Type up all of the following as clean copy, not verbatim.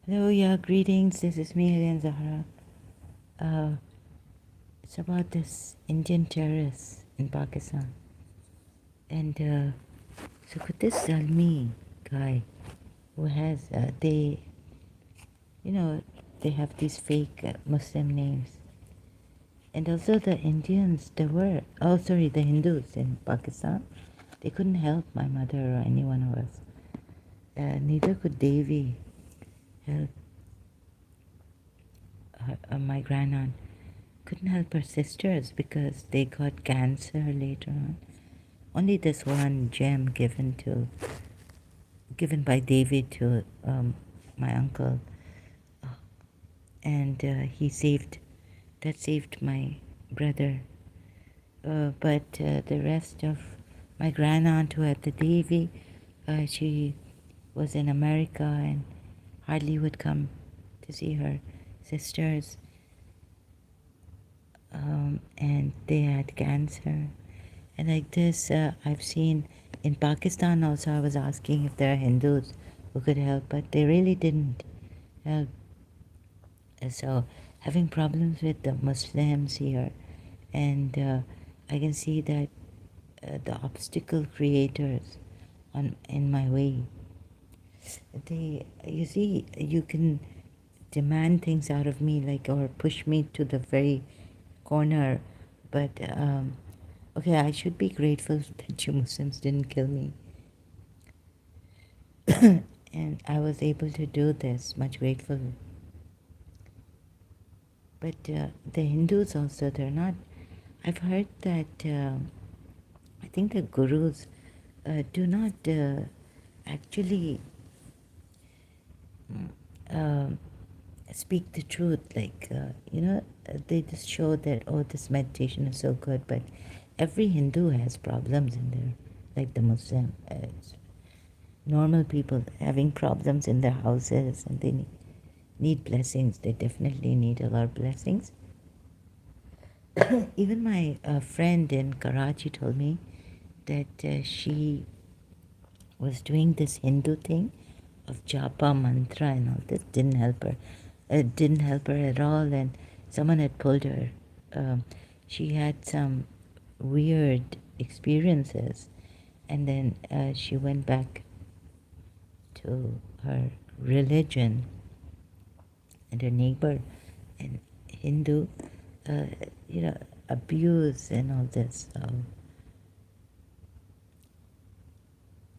Hello, yeah, greetings. This is me again, Zahra. Uh, it's about this Indian terrorist in Pakistan. And so could this Zalmi guy who has, you know, they have these fake Muslim names. And also the Indians, the Hindus in Pakistan, they couldn't help my mother or any one of us. Neither could Devi help my grandaunt. Couldn't help her sisters because they got cancer later on. Only this one gem given by David to my uncle, and that saved my brother. But the rest of my grandaunt who had the Davy, she was in America and hardly would come to see her sisters, and they had cancer. And like this, I've seen in Pakistan also. I was asking if there are Hindus who could help, but they really didn't help. So having problems with the Muslims here, and I can see that the obstacle creators in my way. You see, you can demand things out of me, like, or push me to the very corner, but okay, I should be grateful that you Muslims didn't kill me. And I was able to do this, much grateful. But the Hindus also, they're not. I've heard that I think the gurus do not actually uh, speak the truth. Like, they just show that, oh, this meditation is so good, but every Hindu has problems in there, like the Muslim. Normal people having problems in their houses, and they need blessings. They definitely need a lot of blessings. Even my friend in Karachi told me that she was doing this Hindu thing of japa mantra and all this. Didn't help her. It didn't help her at all, and someone had pulled her. She had some weird experiences, and then she went back to her religion, and her neighbor, and Hindu, uh, abuse and all this,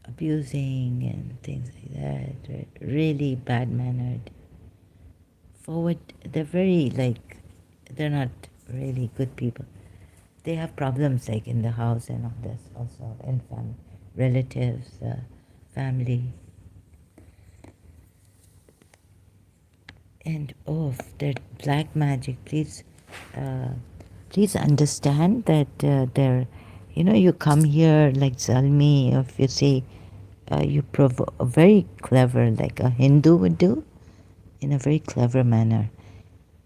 abusing and things like that, right? Really bad mannered. Forward, they're very like, they're not really good people. They have problems like in the house and all this also, and relatives, family. And oh, that black magic, uh, please understand that there, you come here like Zalmi, if you say you provoke, very clever, like a Hindu would do, in a very clever manner,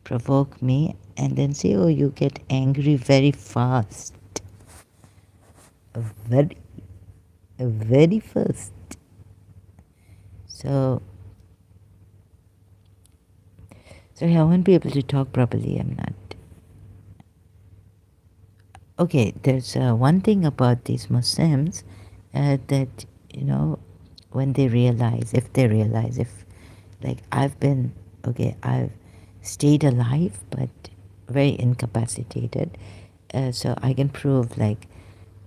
provoke me, and then say, oh, you get angry very fast, very, very fast. So, sorry, I won't be able to talk properly. I'm not. Okay, there's one thing about these Muslims that, when they realize, if, like, I've stayed alive, but very incapacitated. So I can prove, like,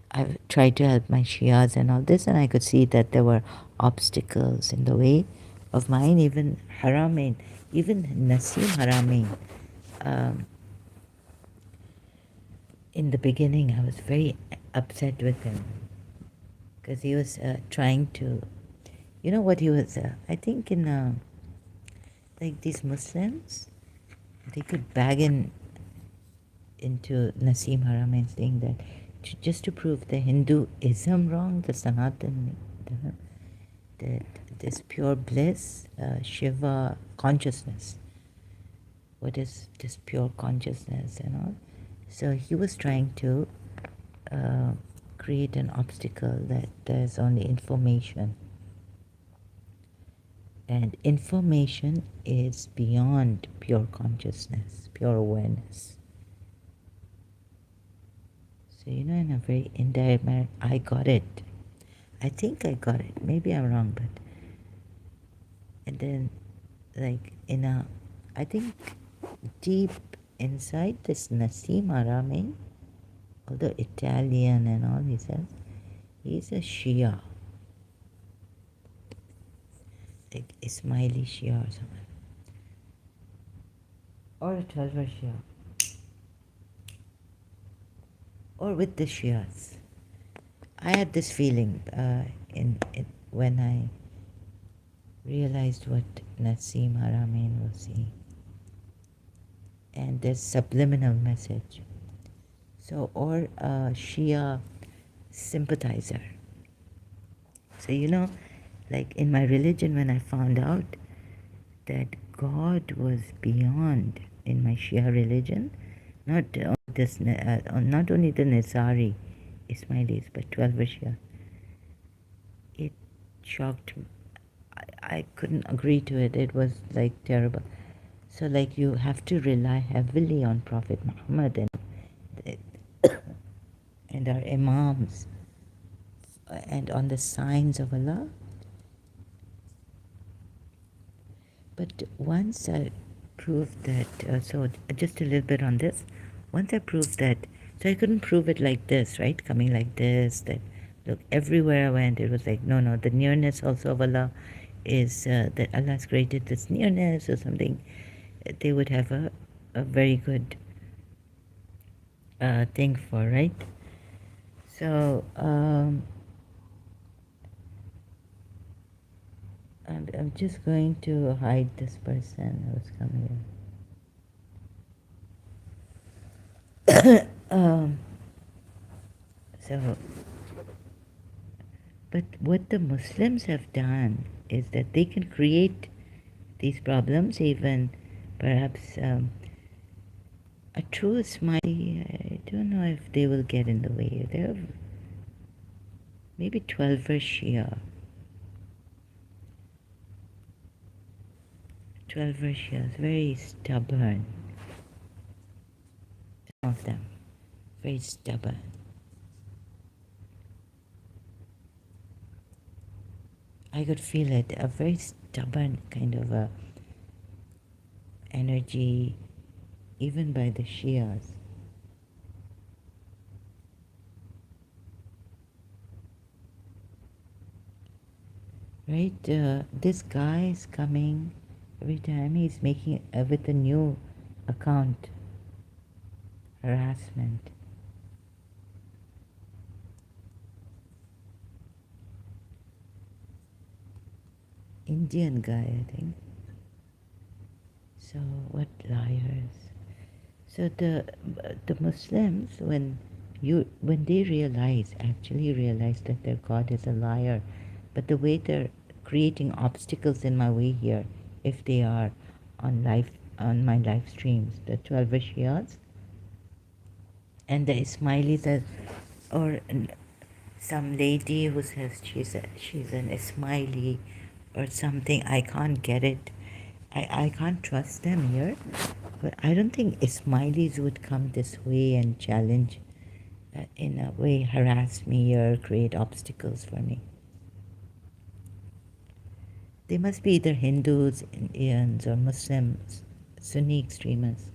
I've tried to help my Shias and all this, and I could see that there were obstacles in the way of mine, even Haramain, even Nasim Haramain. Um, in the beginning, I was very upset with him because he was trying to, what he was, I think like these Muslims, they could bag into Nasim Haramain saying that just to prove the Hinduism wrong, the Sanatan, that this pure bliss, Shiva consciousness, what is this pure consciousness and all. So he was trying to uh, create an obstacle that there's only information. And information is beyond pure consciousness, pure awareness. So, in a very indirect manner, I got it. I think I got it. Maybe I'm wrong, but. And then, like, I think deep inside this Nassim Arame, although Italian and all, he says, he's a Shia, like Ismaili Shia or something. Or a 12 Shia. Or with the Shias. I had this feeling when I realized what Nassim Haramein was saying. And there's subliminal message. So, or a Shia sympathizer. So, like in my religion, when I found out that God was beyond in my Shia religion, not not only the Nizari Ismailis, but 12 Shia, it shocked me. I couldn't agree to it. It was like terrible. So like you have to rely heavily on Prophet Muhammad and our imams and on the signs of Allah. But once I proved that, so just a little bit on this. Once I proved that, so I couldn't prove it like this, right? Coming like this, that look, everywhere I went, it was like, no, the nearness also of Allah is that Allah's created this nearness or something. They would have a very good thing for, right? So I'm just going to hide this person who's coming in. So, but what the Muslims have done is that they can create these problems, even perhaps a true smiley. I don't know if they will get in the way. They're maybe 12 Shia. 12 Shia is very stubborn. Some of them, very stubborn. I could feel it, a very stubborn kind of a energy, even by the Shias. Right? This guy is coming every time he's making with a new account. Harassment. Indian guy, I think. So what liars? So the Muslims, when they actually realize that their God is a liar, but the way they're creating obstacles in my way here, if they are on my live streams, the 12 Shias and the Ismailis, or some lady who says she's an Ismaili or something. I can't get it. I can't trust them here. But I don't think Ismailis would come this way and challenge, in a way, harass me or create obstacles for me. They must be either Hindus, Indians, or Muslims, Sunni extremists.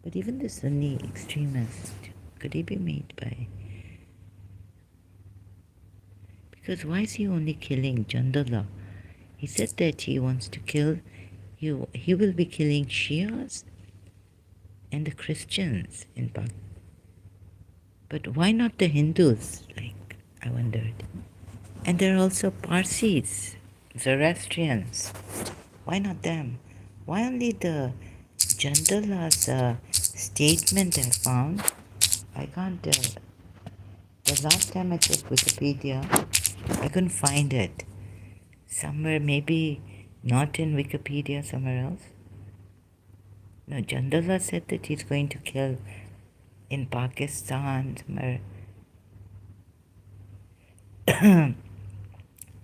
But even the Sunni extremists, could he be made by? Because why is he only killing Jandallah? He said that he wants to kill you. He will be killing Shias and the Christians in Pakistan. But why not the Hindus? Like, I wondered. And there are also Parsis, Zoroastrians. Why not them? Why only the Jandalah's statement I found? I can't. The last time I checked Wikipedia, I couldn't find it. Somewhere, maybe not in Wikipedia, somewhere else. No, Jandallah said that he's going to kill in Pakistan, somewhere.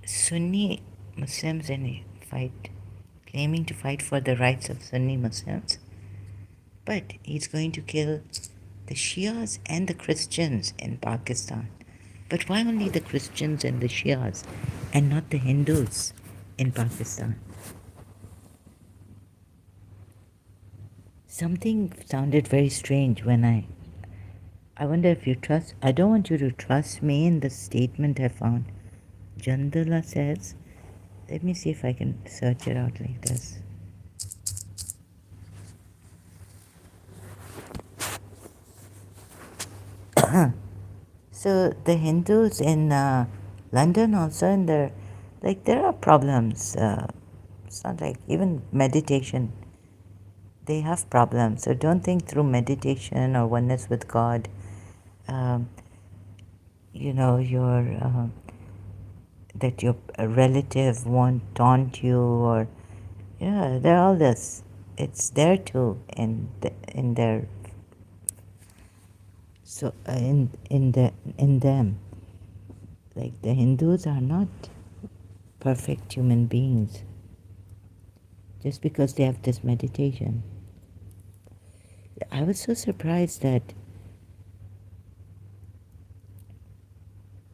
Sunni Muslims and fight, claiming to fight for the rights of Sunni Muslims. But he's going to kill the Shias and the Christians in Pakistan. But why only the Christians and the Shias and not the Hindus in Pakistan? Something sounded very strange when I wonder if you trust. I don't want you to trust me in the statement I found. Jandala says, let me see if I can search it out like this. So the Hindus in London also, in their, like, there are problems. It's not like even meditation, they have problems. So don't think through meditation or oneness with God, um, that your relative won't taunt you, or they're all this. It's there too in their, so in them. Like, the Hindus are not perfect human beings just because they have this meditation. I was so surprised that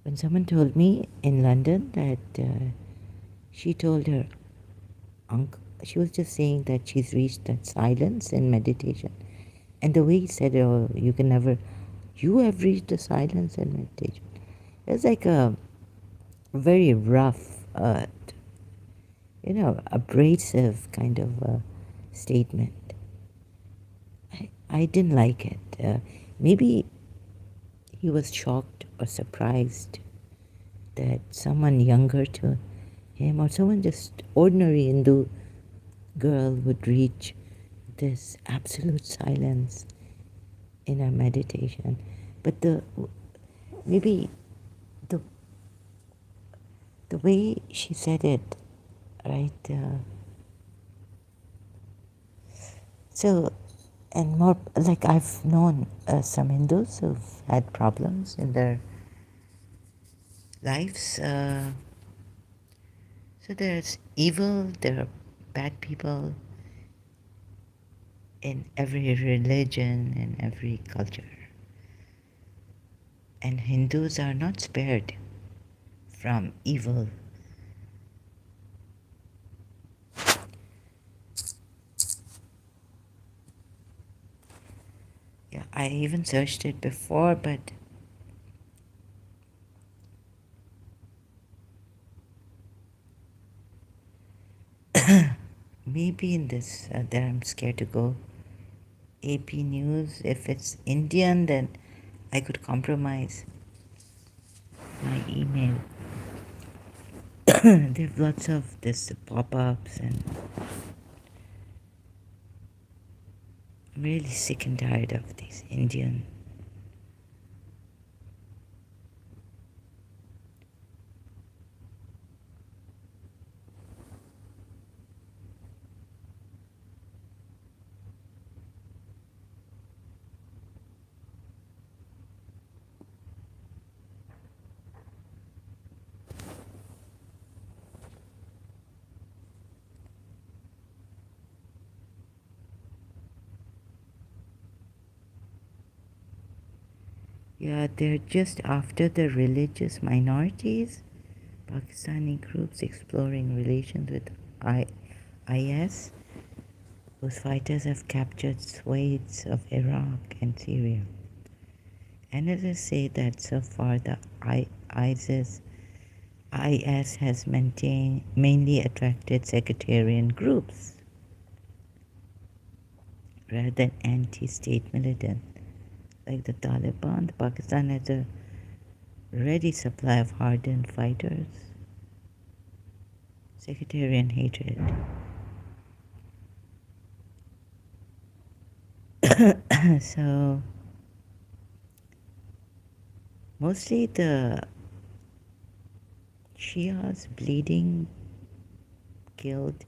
when someone told me in London that she told her uncle, she was just saying that she's reached that silence in meditation. And the way he said, oh, you have reached the silence in meditation. It was like a very rough, abrasive kind of statement. I didn't like it. Maybe he was shocked or surprised that someone younger to him, or someone just ordinary Hindu girl, would reach this absolute silence in her meditation. But maybe the the way she said it, right? So, and more like, I've known some Hindus who've had problems in their lives. So there's evil, there are bad people in every religion and every culture. And Hindus are not spared from evil. Yeah, I even searched it before, but maybe in this, that I'm scared to go. AP News, if it's Indian, then I could compromise my email. There have lots of this pop-ups, and I'm really sick and tired of these Indian. Yeah, they're just after the religious minorities. Pakistani groups exploring relations with IS, whose fighters have captured swathes of Iraq and Syria. Analysts say that so far the IS has mainly attracted sectarian groups rather than anti-state militant like the Taliban. Pakistan has a ready supply of hardened fighters. Sectarian hatred. So mostly the Shias bleeding, killed,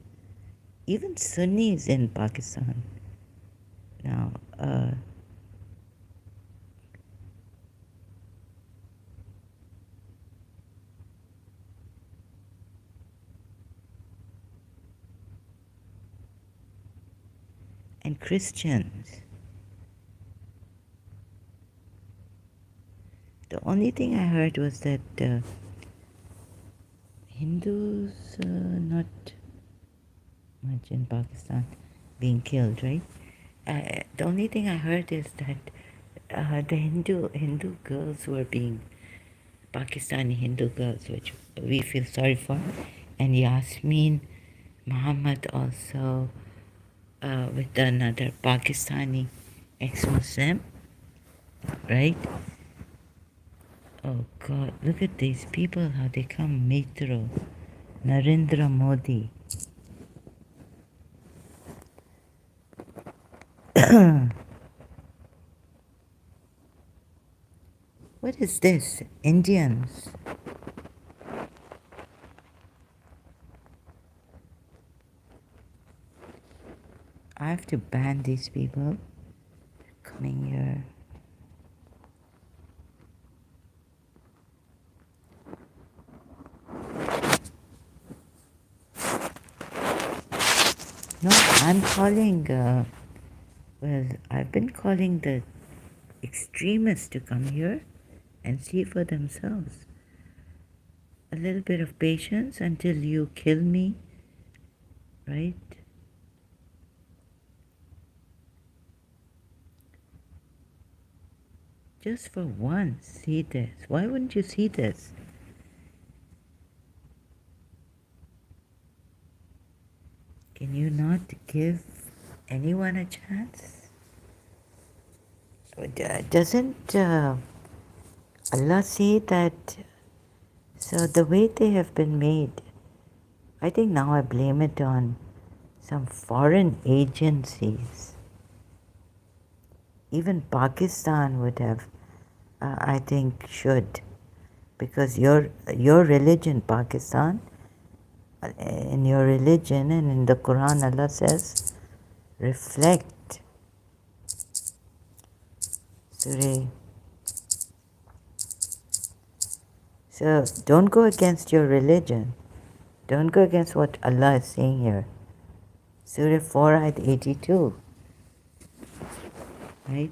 even Sunnis in Pakistan now. and Christians. The only thing I heard was that Hindus not much in Pakistan being killed, right? The only thing I heard is that the Hindu girls were being Pakistani Hindu girls, which we feel sorry for, and Yasmin Muhammad also with another Pakistani ex-Muslim, right? Oh God, look at these people, how they come metro. Narendra Modi. What is this? Indians. I have to ban these people coming here. No, I'm calling, well, I've been calling the extremists to come here and see for themselves. A little bit of patience until you kill me, right? Just for once, see this. Why wouldn't you see this? Can you not give anyone a chance? Doesn't Allah say that? So the way they have been made, I think now I blame it on some foreign agencies. Even Pakistan would have, I think, should, because your religion, Pakistan, in your religion and in the Quran, Allah says, reflect. Surah. So don't go against your religion. Don't go against what Allah is saying here. Surah 4 ayat 82. Right?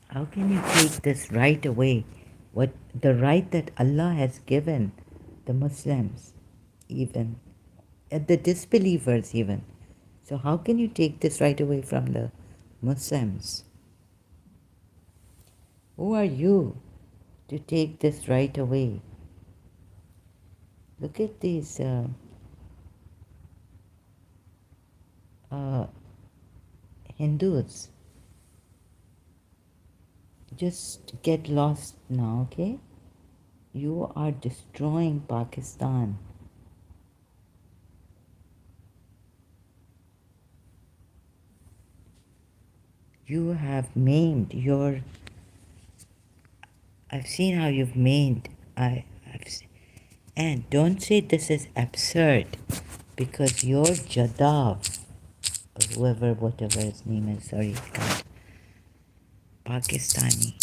How can you take this right away? What the right that Allah has given the Muslims, even the disbelievers, even. So how can you take this right away from the Muslims? Who are you to take this right away? Look at these Hindus. Just get lost now, okay? You are destroying Pakistan. You have maimed your. I've seen how you've maimed. I've seen, and don't say this is absurd, because your Jadav, or whoever, whatever his name is, sorry, Pakistani,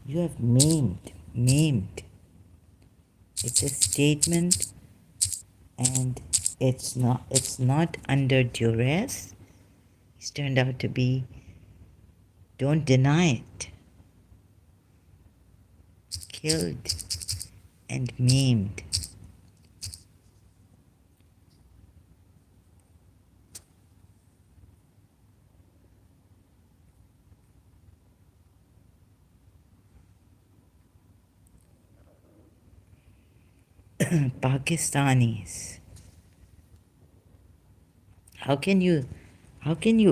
you have maimed. It's a statement, and it's not under duress. He's turned out to be. Don't deny it. Killed and maimed. Pakistanis. How can you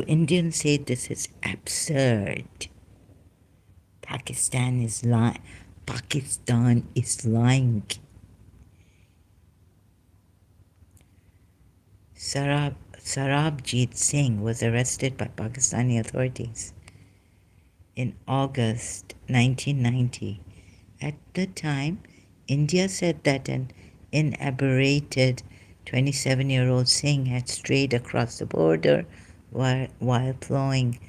Indians say this is absurd? Pakistan is lying. Pakistan is lying. Sarabjit Singh was arrested by Pakistani authorities in August 1990. At the time, India said that an inebriated 27-year-old Singh had strayed across the border while plowing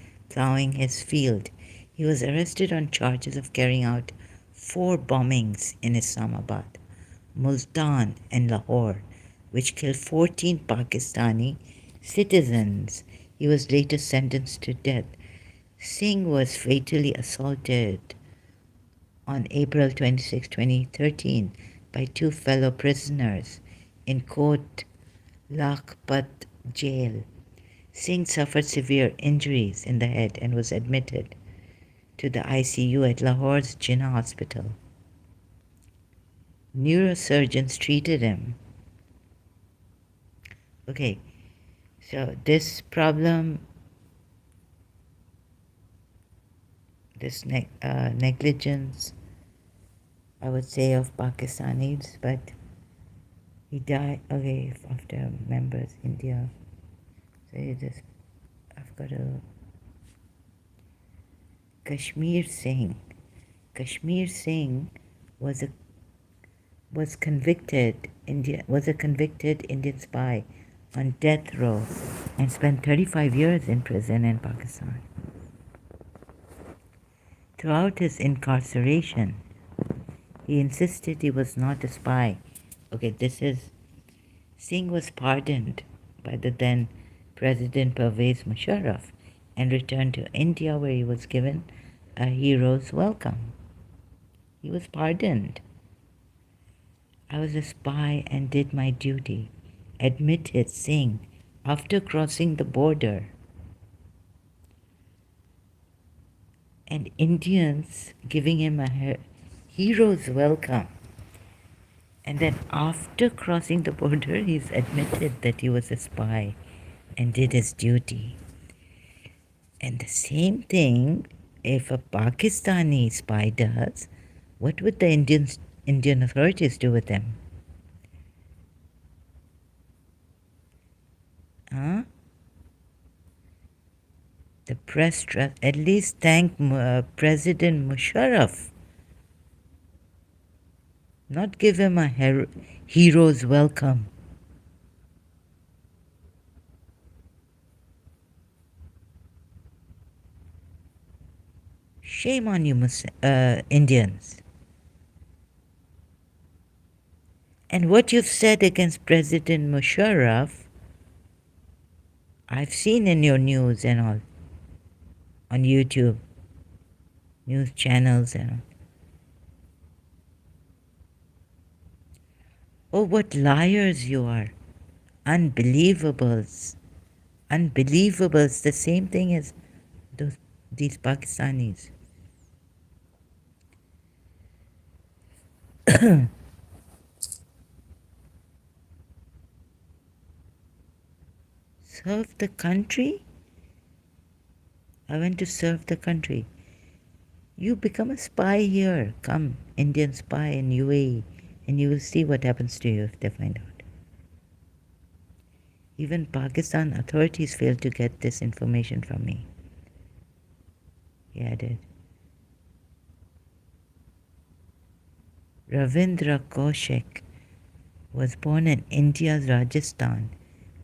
his field. He was arrested on charges of carrying out 4 bombings in Islamabad, Multan, and Lahore, which killed 14 Pakistani citizens. He was later sentenced to death. Singh was fatally assaulted on April 26, 2013 by two fellow prisoners in Kot Lakhpat jail. Singh suffered severe injuries in the head and was admitted to the ICU at Lahore's Jinnah Hospital. Neurosurgeons treated him. Okay, so this problem, this negligence, I would say, of Pakistanis, but he died, okay, after members, India. So I've got a Kashmir Singh. Kashmir Singh was a convicted Indian spy on death row and spent 35 years in prison in Pakistan. Throughout his incarceration, he insisted he was not a spy. Okay, Singh was pardoned by the then President Pervez Musharraf and returned to India, where he was given a hero's welcome. He was pardoned. I was a spy and did my duty, admitted Singh after crossing the border. And Indians giving him a hero's welcome. And then after crossing the border, he's admitted that he was a spy and did his duty. And the same thing, if a Pakistani spy does, what would the Indian authorities do with him? Huh? The press at least thank President Musharraf. Not give him a hero's welcome. Shame on you, Indians. And what you've said against President Musharraf, I've seen in your news and all, on YouTube, news channels and all. Oh, what liars you are. Unbelievables. Unbelievables. The same thing as these Pakistanis. Serve the country? I went to serve the country. You become a spy here. Come, Indian spy in UAE, and you will see what happens to you if they find out. Even Pakistan authorities failed to get this information from me. Yeah, I did. Ravindra Kaushik was born in India's Rajasthan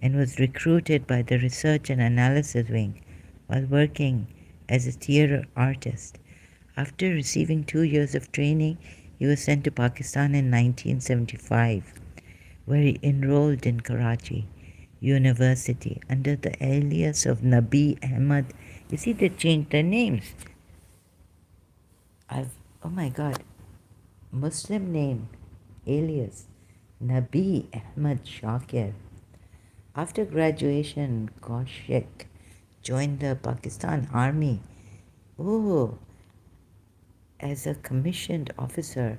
and was recruited by the Research and Analysis Wing while working as a theatre artist. After receiving 2 years of training, he was sent to Pakistan in 1975, where he enrolled in Karachi University under the alias of Nabi Ahmad. You see, they changed their names. Oh my God, Muslim name, alias, Nabi Ahmad Shakir. After graduation, Kaushik joined the Pakistan Army as a commissioned officer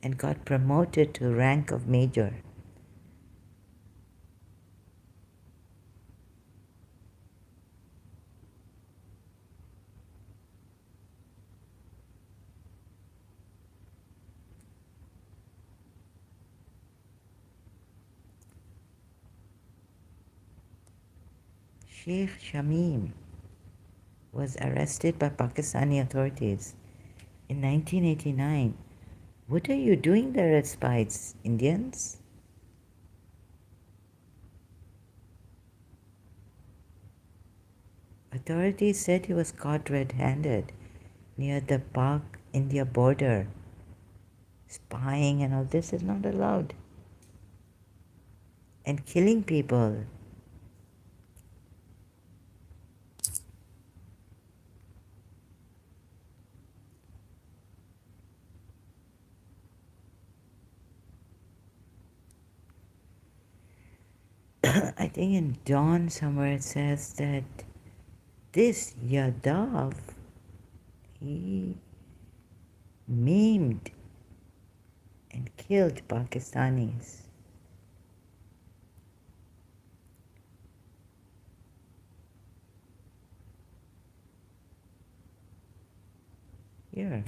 and got promoted to rank of major. Sheikh Shamim was arrested by Pakistani authorities in 1989. What are you doing there as spies, Indians? Authorities said he was caught red-handed near the Pak-India border. Spying and all this is not allowed. And killing people. I think in Dawn somewhere it says that this Yadav, he maimed and killed Pakistanis. Here,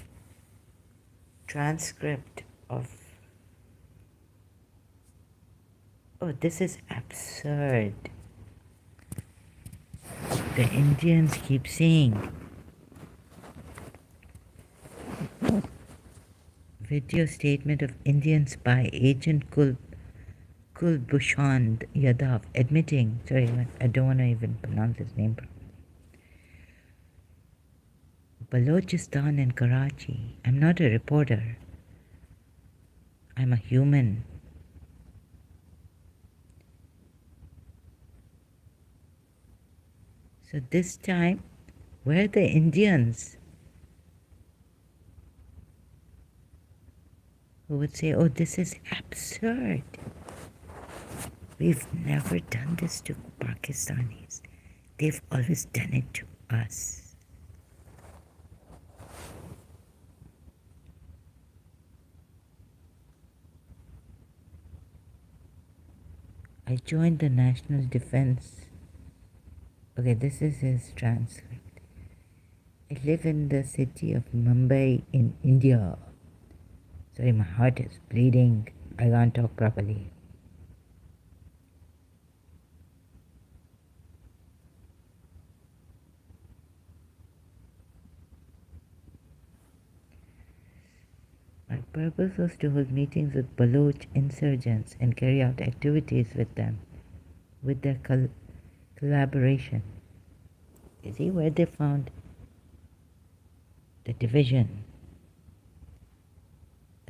transcript of. Oh, this is absurd. The Indians keep saying. Video statement of Indian spy agent Kulbhushan Yadav admitting. Sorry, I don't want to even pronounce his name. Balochistan and Karachi. I'm not a reporter. I'm a human. So this time, where are the Indians who would say, oh, this is absurd. We've never done this to Pakistanis. They've always done it to us. I joined the National Defense. Okay, this is his transcript. I live in the city of Mumbai in India. Sorry, my heart is bleeding. I can't talk properly. My purpose was to hold meetings with Baloch insurgents and carry out activities with them, with their collaboration. You see where they found the division?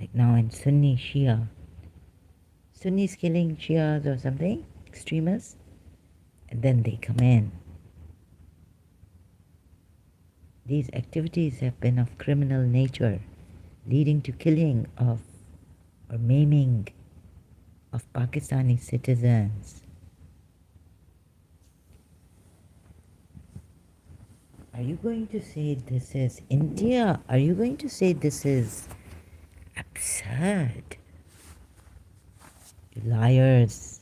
Like now in Sunni Shia. Sunnis killing Shias or something, extremists, and then they come in. These activities have been of criminal nature, leading to killing of or maiming of Pakistani citizens. Are you going to say this is India? Are you going to say this is absurd? You liars.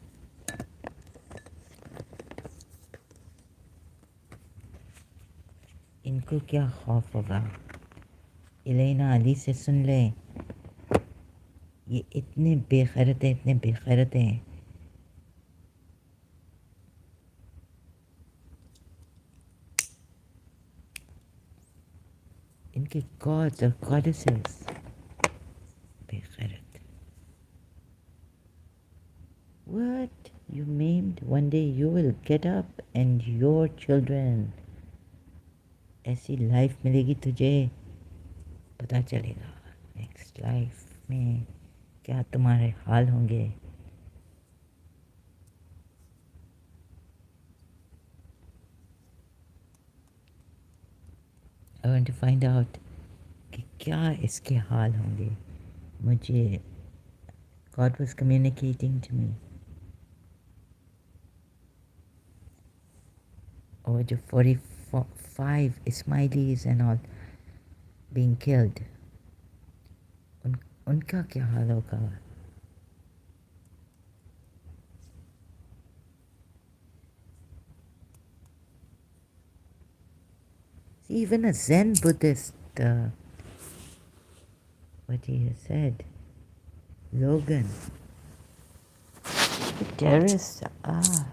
इनको क्या खौफ होगा? इलेना अली से सुन ले. ये इतने बेखैरत हैं. इनके gods or goddesses. बेखैरत. What? You maimed? One day you will get up and your children. ऐसी लाइफ मिलेगी तुझे. पता चलेगा नेक्स्ट लाइफ में क्या तुम्हारे हाल होंगे. I want to find out कि क्या इसके हाल होंगे. मुझे God was communicating to me. और जो 45 Ismailis and all being killed, उनका क्या हाल होगा. See, even a Zen Buddhist, what he has said, Logan, the terrorists are,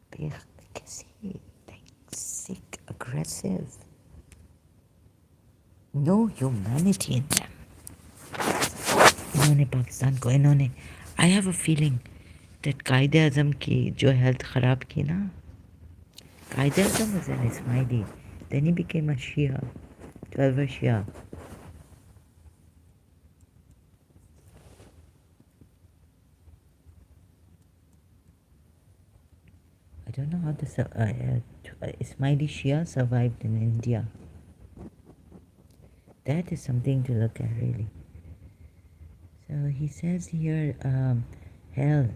कैसे like sick, aggressive, no humanity in them. इन्होंने पाकिस्तान को I have a feeling that Qaeda-Azam की जो health खराब की ना, Qaeda-Azam was an Ismaili, then he became a Shia, 12er Shia. I don't know how the Ismaili Shia survived in India. That is something to look at, really. So he says here, hell.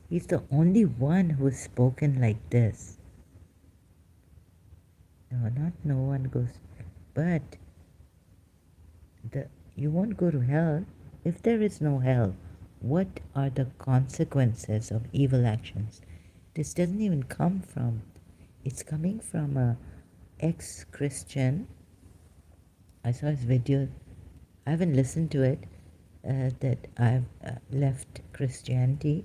He's the only one who's spoken like this. No, not no one goes, but you won't go to hell. If there is no hell, what are the consequences of evil actions? This doesn't even come from, it's coming from a ex-Christian. I saw his video. I haven't listened to it, that I've left Christianity.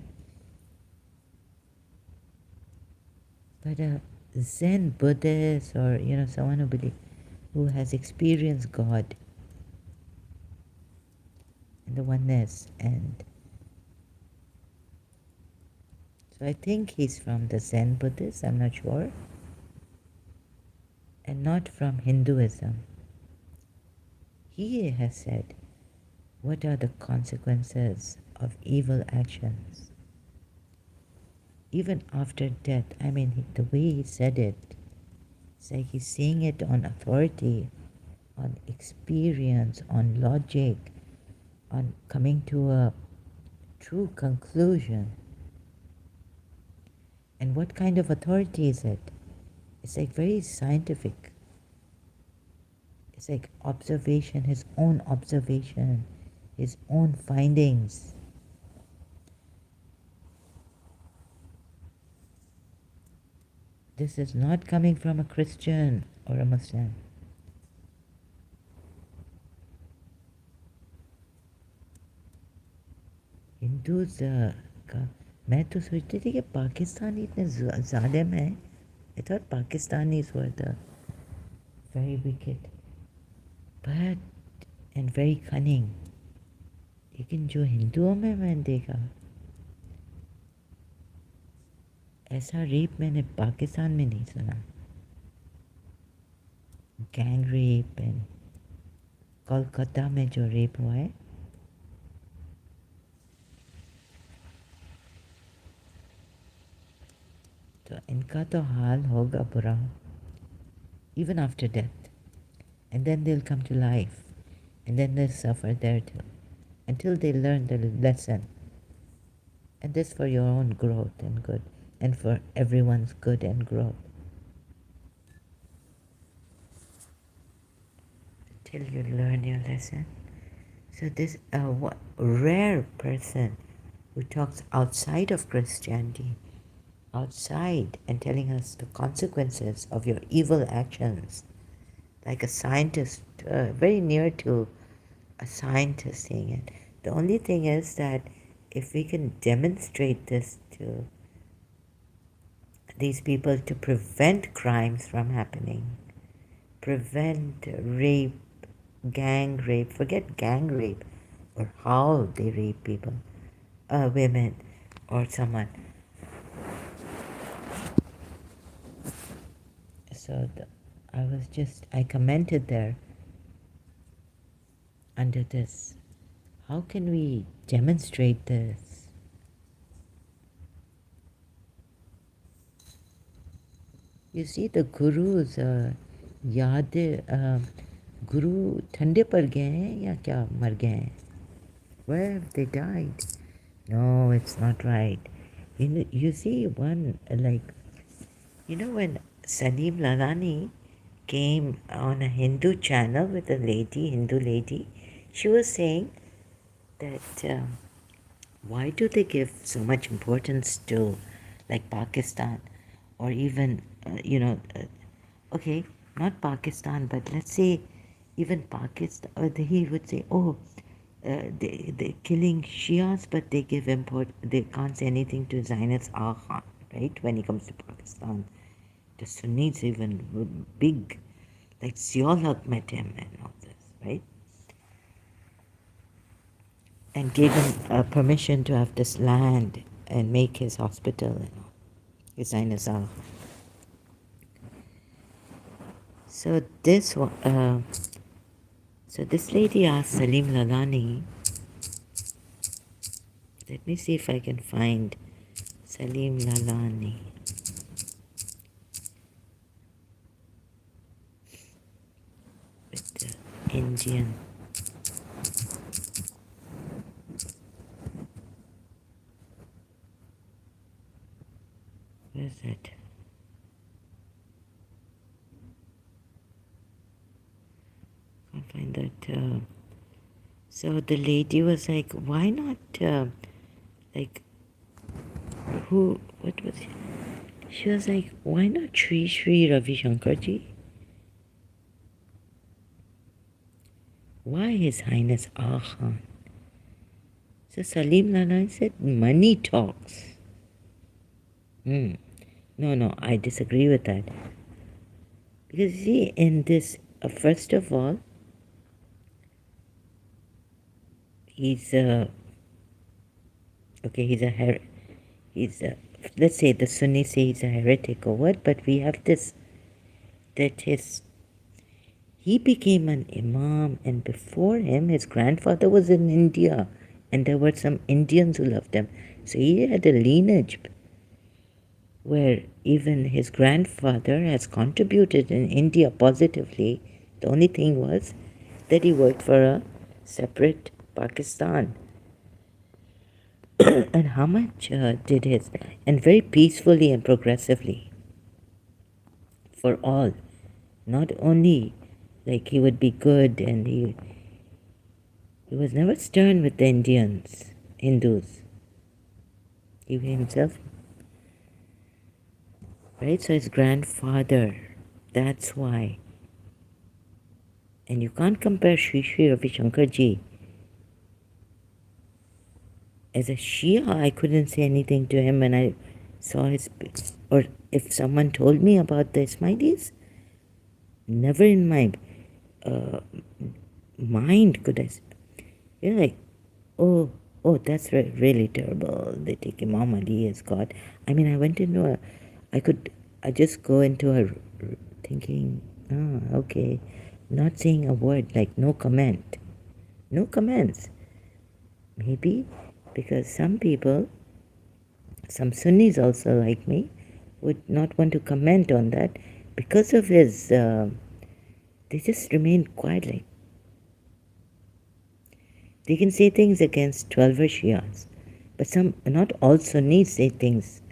But a Zen Buddhist, or someone who has experienced God and the oneness, and so I think he's from the Zen Buddhist, I'm not sure, and not from Hinduism. He has said, what are the consequences of evil actions? Even after death, I mean, the way he said it, it's like he's saying it on authority, on experience, on logic, on coming to a true conclusion. And what kind of authority is it? It's like very scientific. It's like observation, his own observation, his own findings. This is not coming from a Christian or a Muslim. Hindus का मैं तो सोचती थी कि पाकिस्तानी इतने ज़ालिम हैं. I thought Pakistanis were the very wicked, but and very cunning. लेकिन जो हिंदुओं में मैंने देखा, ऐसा रेप मैंने पाकिस्तान में नहीं सुना. गैंग रेप, एंड कोलकाता में जो रेप हुआ है, तो इनका तो हाल होगा बुरा, even after death. And then they'll come to life, and then they'll suffer there too, until they learn the lesson. And this for your own growth and good, and for everyone's good and growth. Till you learn your lesson. So this rare person who talks outside of Christianity, outside, and telling us the consequences of your evil actions, like a scientist, very near to a scientist saying it. The only thing is that if we can demonstrate this to these people to prevent crimes from happening, prevent rape, gang rape, forget gang rape, or how they rape people, women or someone. So I commented there under this. How can we demonstrate this? You see, the gurus, guru ठंडे पड़ गए हैं या क्या मर गए हैं? Where have they died? No, it's not right. You see one, when Salim Lalani came on a Hindu channel with a Hindu lady, she was saying that why do they give so much importance to like Pakistan, or even okay, not Pakistan, but let's say even Pakistan, he would say, they're killing Shias, but they can't say anything to Zainab's Khan, right? When it comes to Pakistan, the Sunnis even big, like Ziaul Haq met him and all this, right? And gave him permission to have this land and make his hospital and all, his Zainab's Khan. So this lady asked Salim Lalani. Let me see if I can find Salim Lalani. Indian. Where is it? Can't find that. So the lady was like, why not, like, who, what was it? She was like, why not Sri Ravi Shankarji? Why His Highness Ah Khan? So Salim Nana said, money talks. No, I disagree with that. Because see, in this, first of all, he's a, okay, he's a, let's say the Sunnis say he's a heretic or what, but we have this, that he became an imam, and before him, his grandfather was in India, and there were some Indians who loved him. So he had a lineage where even his grandfather has contributed in India positively. The only thing was that he worked for a separate Pakistan. And how much did his, and very peacefully and progressively for all. Not only like he would be good, and he was never stern with the Indians, Hindus. He himself, right? So his grandfather, that's why. And you can't compare Sri Ravi Shankarji. As a Shia, I couldn't say anything to him when I saw his, or if someone told me about the Ismailis, never in my uh, mind could I, like, that's really terrible. They take Imam Ali as God. I mean, I just go into a thinking, okay, not saying a word, like no comment, no comments. Maybe because some people, some Sunnis also like me, would not want to comment on that because of his, they just remain quiet, like, they can say things against 12 Shias, but some, not all Sunnis say things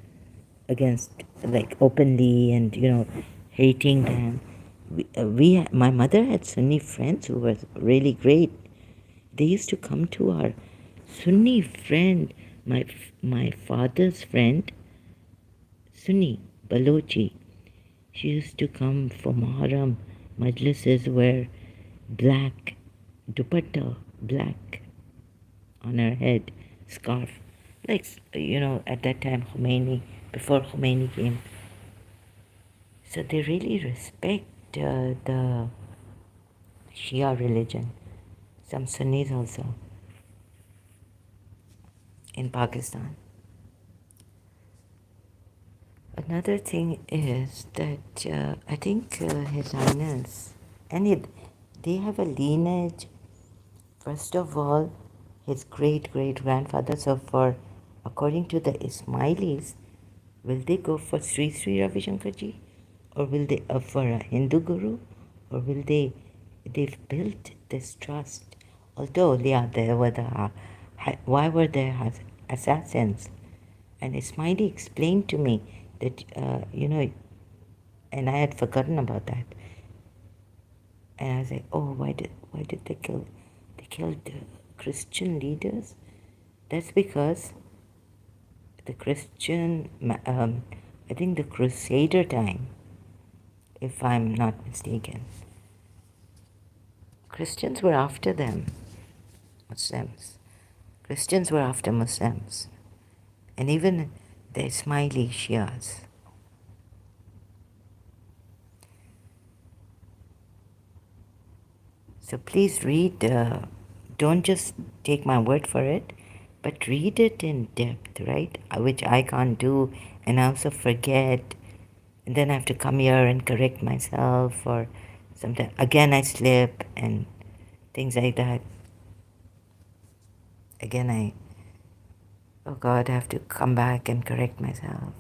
against, like, openly and, hating them. My mother had Sunni friends who were really great. They used to come to our Sunni friend, my father's friend, Sunni, Balochi. She used to come for Muharram majlises, wear black dupatta, black on her head, scarf. Like, at that time, Khomeini, before Khomeini came. So they really respect the Shia religion. Some Sunnis also in Pakistan. Another thing is that I think His Highness, they have a lineage. First of all, his great great grandfather. So, according to the Ismailis, will they go for Sri Ravi Shankarji, or will they for a Hindu guru, or will they've built this trust? Although, yeah, there were why were there assassins? And Ismaili explained to me that, and I had forgotten about that. And I was like, oh, why did they kill? They killed the Christian leaders. That's because the Christian, I think the Crusader time, if I'm not mistaken, Christians were after them, Muslims. Christians were after Muslims, and even the Ismaili Shias. So please read, don't just take my word for it, but read it in depth, right? Which I can't do, and I also forget. And then I have to come here and correct myself, or sometimes again I slip and things like that. Again, oh God, I have to come back and correct myself,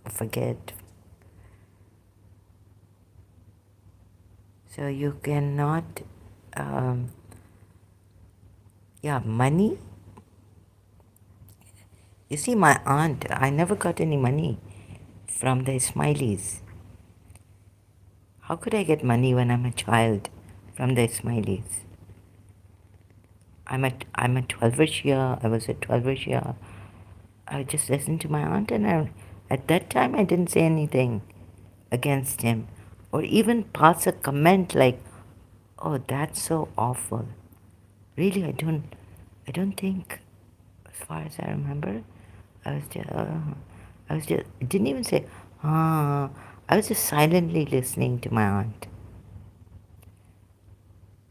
forget. So you cannot Um, yeah, money. You see, my aunt, I never got any money from the Ismailis. How could I get money when I'm a child from the Ismailis? I'm a 12 year. I was a 12 year. I just listened to my aunt, and at that time I didn't say anything against him, or even pass a comment like, "Oh, that's so awful." Really, I don't think, as far as I remember, I was just didn't even say, ah. I was just silently listening to my aunt.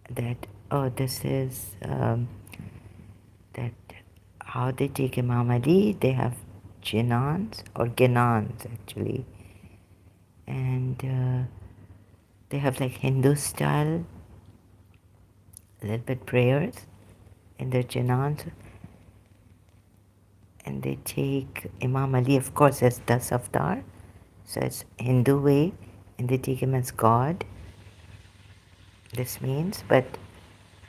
That, oh, this is that how they take Imam Ali. They have jinans or ginans actually, and they have like Hindu style, a little bit prayers in their jinans, and they take Imam Ali, of course, as Das Avtar, so it's Hindu way, and they take him as God. This means, but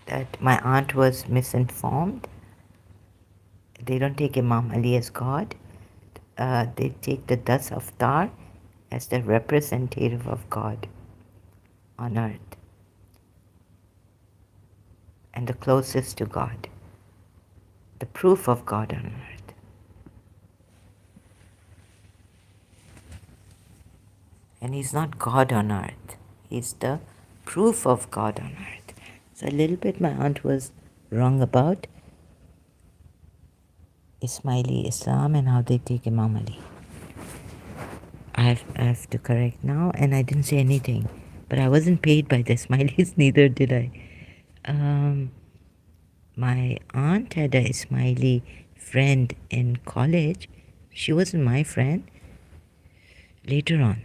that my aunt was misinformed. They don't take Imam Ali as God. They take the Das Avtar as the representative of God on earth and the closest to God, the proof of God on earth. And he's not God on earth, he's the proof of God on earth. So a little bit my aunt was wrong about Ismaili Islam and how they take Imam Ali. I have to correct now, and I didn't say anything. But I wasn't paid by the Ismailis, neither did I. My aunt had a Ismaili friend in college. She wasn't my friend. Later on,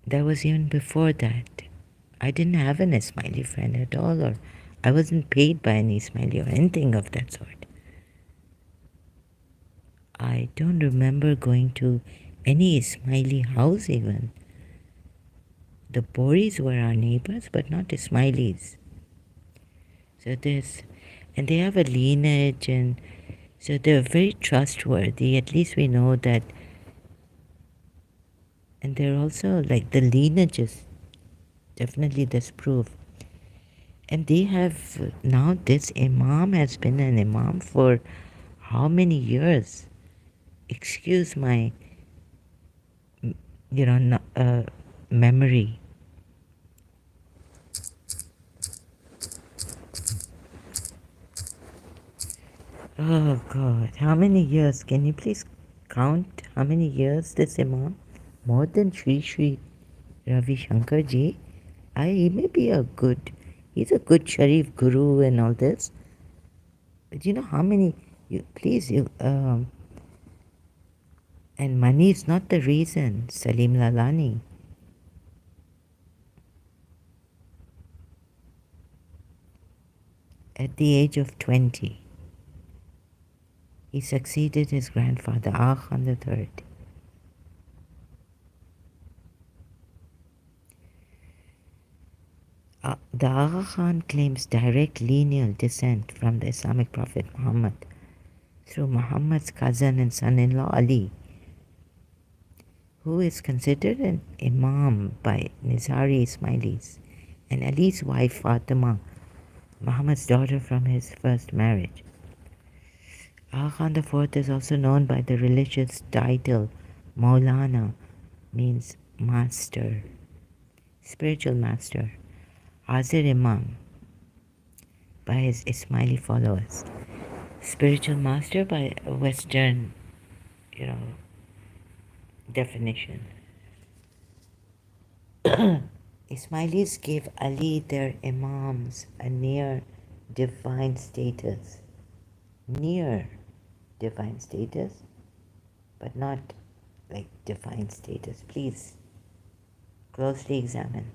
that was even before that. I didn't have an Ismaili friend at all, or I wasn't paid by an Ismaili or anything of that sort. I don't remember going to any Ismaili house even. The Boris were our neighbors, but not Ismailis. So and they have a lineage, and so they're very trustworthy. At least we know that. And they're also like the lineage is definitely this proof. And they have now, this Imam has been an Imam for how many years? Excuse my, memory. Oh God, how many years? Can you please count how many years this Imam? More than Sri Ravi Shankar ji. He may be he's a good Sharif Guru and all this. But you know how many, and money is not the reason, Salim Lalani. At the age of 20, he succeeded his grandfather, Agha Khan III. The Agha Khan claims direct lineal descent from the Islamic prophet Muhammad through Muhammad's cousin and son-in-law Ali, who is considered an Imam by Nizari Ismailis, and Ali's wife Fatima, Muhammad's daughter from his first marriage. Agha Khan IV is also known by the religious title Maulana, means master, spiritual master, Hazir Imam by his Ismaili followers, spiritual master by Western, definition. Ismailis gave Ali, their Imams, a near divine status. Near divine status, but not like divine status. Please closely examine.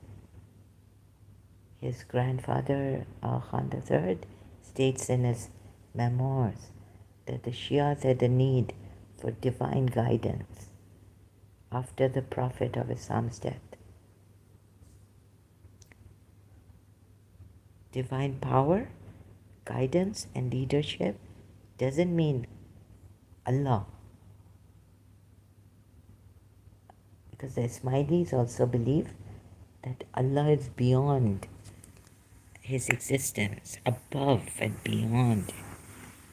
His grandfather, Khan III, states in his memoirs that the Shias had a need for divine guidance after the Prophet of Islam's death. divine power, guidance, and leadership doesn't mean Allah. Because the Ismailis also believe that Allah is beyond his existence, above and beyond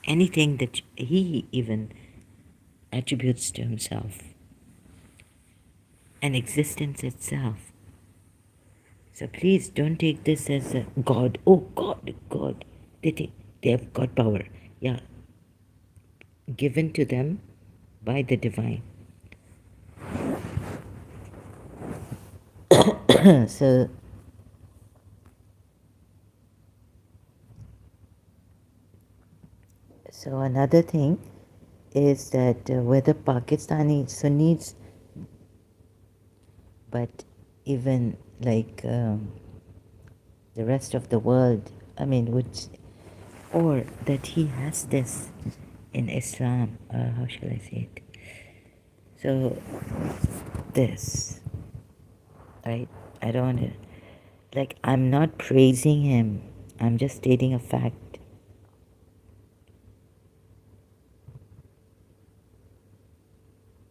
anything that he even attributes to himself, and existence itself. So please don't take this as a God. Oh, God, God. They have God power. Yeah, given to them by the divine. so So another thing is that whether Pakistani Sunnis, but even like the rest of the world, I mean, which, or that he has this in Islam, how shall I say it? So, this, right? I don't want to, like, I'm not praising him, I'm just stating a fact.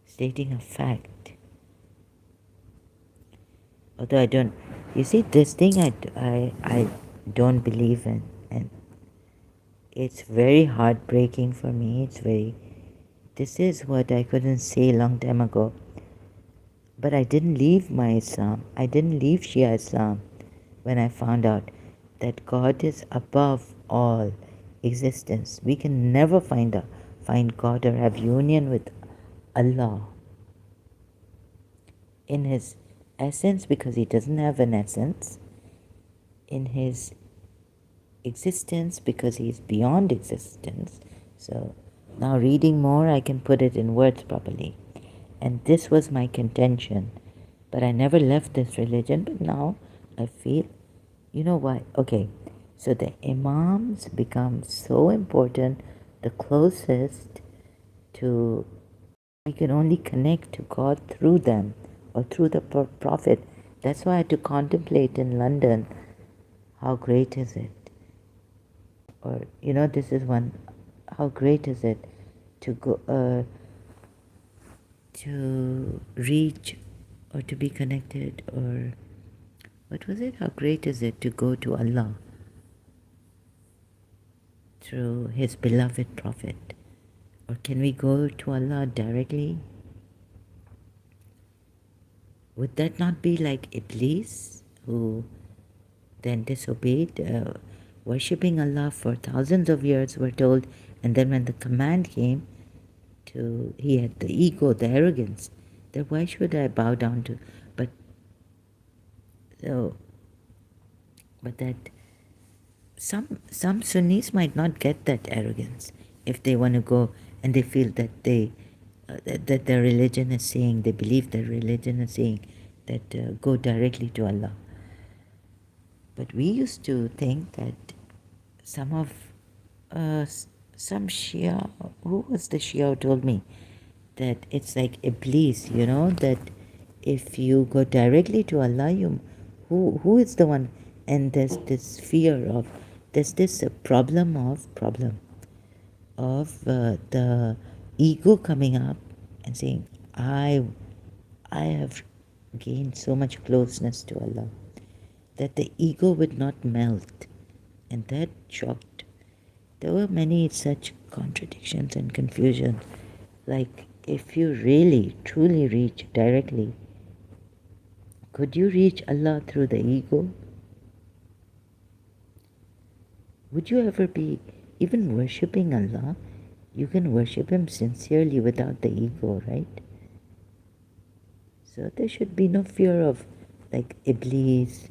Stating a fact. Although I don't, you see, this thing I don't believe in, and it's very heartbreaking for me. This is what I couldn't say a long time ago. But I didn't leave my Islam. I didn't leave Shia Islam when I found out that God is above all existence. We can never find God or have union with Allah in his essence, because he doesn't have an essence, in his existence because he's beyond existence. So now reading more, I can put it in words properly. And this was my contention. But I never left this religion. But now I feel, you know why? Okay, so the Imams become so important, the closest to, I can only connect to God through them or through the Prophet. That's why I had to contemplate in London, how great is it? Or, this is one, how great is it to go, to reach or to be connected, or what was it? How great is it to go to Allah through his beloved Prophet? Or can we go to Allah directly? Would that not be like Iblis, who then disobeyed, worshipping Allah for thousands of years, we're told, and then when the command came, he had the ego, the arrogance, that why should I bow down to, but that some Sunnis might not get that arrogance if they want to go and they feel that that their religion is saying, they believe their religion is saying that go directly to Allah. But we used to think that some Shia, who was the Shia who told me that it's like Iblis, that if you go directly to Allah, who is the one? And there's this there's this problem of the ego coming up and saying, I have gained so much closeness to Allah, that the ego would not melt. And that shocked. There were many such contradictions and confusion. Like, if you really, truly reach directly, could you reach Allah through the ego? Would you ever be even worshipping Allah? You can worship him sincerely without the ego, right? So there should be no fear of like Iblis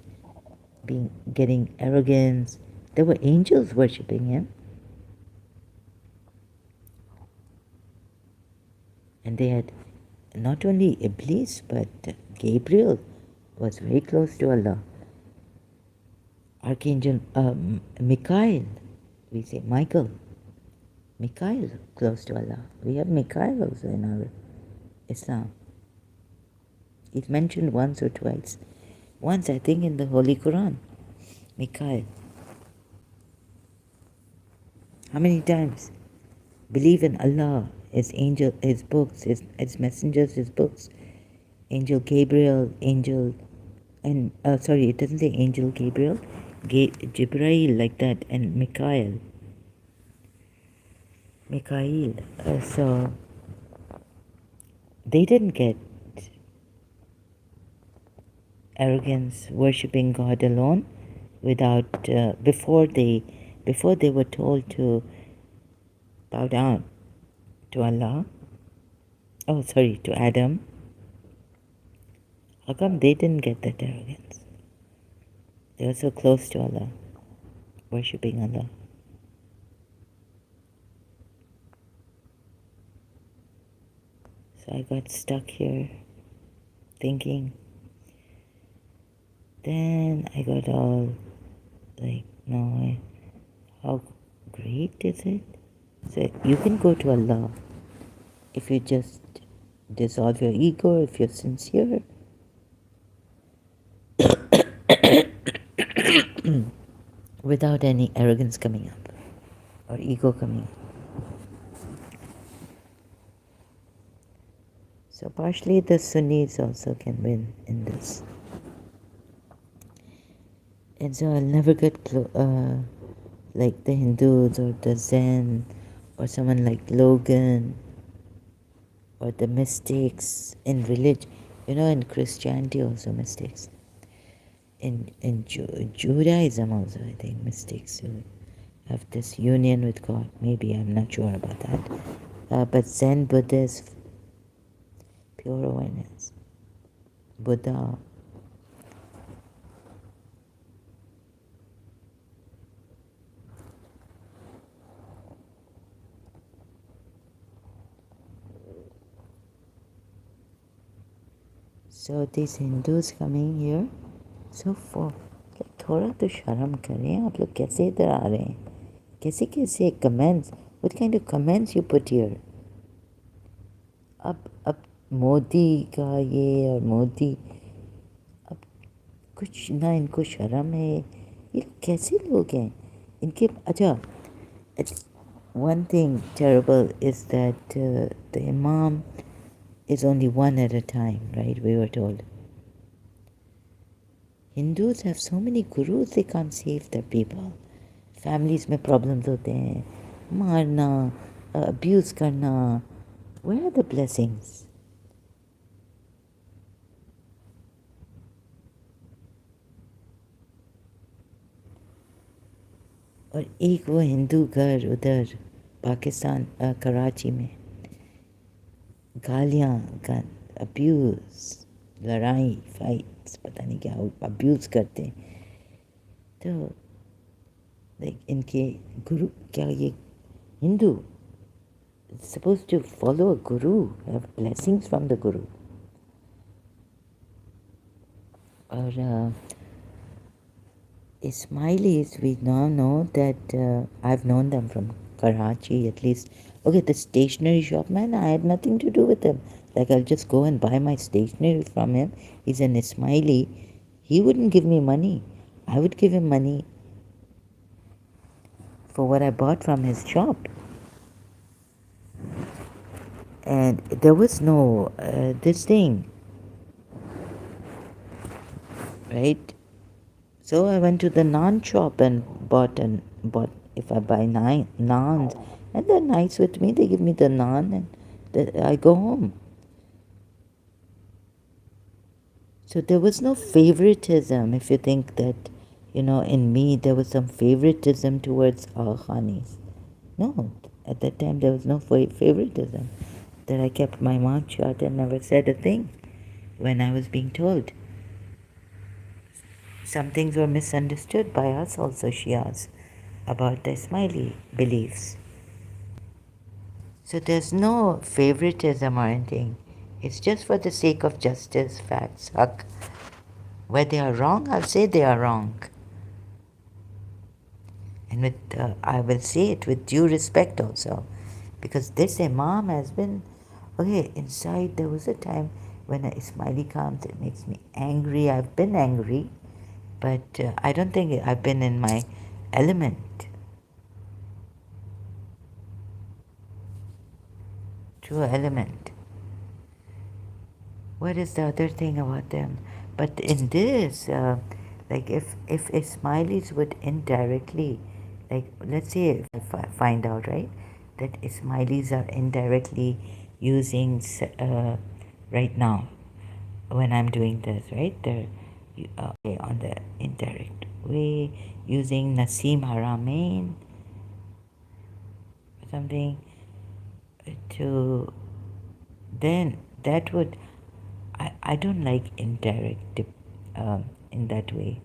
getting arrogance. There were angels worshipping him. And they had not only Iblis, but Gabriel was very close to Allah. Archangel Michael, we say Michael. Michael, close to Allah. We have Michael also in our Islam. He's mentioned once or twice. Once, I think, in the Holy Quran. Michael. How many times? Believe in Allah, His angel, His books, His messengers, His books. Angel Gabriel, angel, and sorry, it doesn't say angel Gabriel, Jibrail like that, and Mikhail. So they didn't get arrogance worshipping God alone without before they were told to bow down to Allah. Oh, sorry, to Adam. How come they didn't get that arrogance? They were so close to Allah, worshipping Allah. So I got stuck here thinking. Then I got all like, no, how great is it? So you can go to Allah if you just dissolve your ego, if you're sincere. Without any arrogance coming up or ego coming up. So partially the Sunnis also can win in this. And so I'll never get like the Hindus or the Zen or someone like Logan or the mystics in religion. You know, in Christianity also mystics. In Judaism also, I think, mystics who have this union with God. Maybe, I'm not sure about that. But Zen Buddhist, pure awareness, Buddha. So these Hindus coming here, so for थोड़ा तो शर्म करें आप लोग कैसे इधर आ रहे हैं कैसे कैसे comments what kind of comments you put here अब मोदी का ये और मोदी अब कुछ ना इनको शर्म है ये कैसे लोग हैं इनके अच्छा one thing terrible is that the imam is only one at a time, right? We were told. Hindus have so many gurus, they can't save their people. Families में problems होते हैं, मारना, abuse करना. Where are the blessings? और एक वो हिंदू घर उधर पाकिस्तान कराची में गालियाँ अब्यूज़ लड़ाई फाइट्स पता नहीं क्या अब्यूज़ करते हैं तो लाइक इनके गुरु क्या ये Hindu supposed to follow a guru have blessings from the guru और Ismailis we now know that I've known them from Karachi at least okay the stationery shop man I had nothing to do with him like I'll just go and buy my stationery from him he's an Ismaili he wouldn't give me money I would give him money for what I bought from his shop and there was no this thing right so I went to the naan shop and bought if I buy naans and they're nice with me they give me the naan and I go home so there was no favoritism if you think that you know in me there was some favoritism towards Khanis no at that time there was no favoritism that I kept my mouth shut and never said a thing when I was being told. Some things were misunderstood by us also Shias about the Ismaili beliefs. So there's no favoritism or anything. It's just for the sake of justice, facts, haq. Where they are wrong, I'll say they are wrong. And I will say it with due respect also. Because this Imam has been, okay, inside there was a time when an Ismaili comes, it makes me angry. I've been angry, but I don't think I've been in my element. true element. What is the other thing about them? But in this, like if Ismailis would indirectly, like let's say if I find out, right, that Ismailis are indirectly using right now when I'm doing this, right, they're on the indirect way using Nasim Haramain or something to, then that would, I don't like indirect in that way.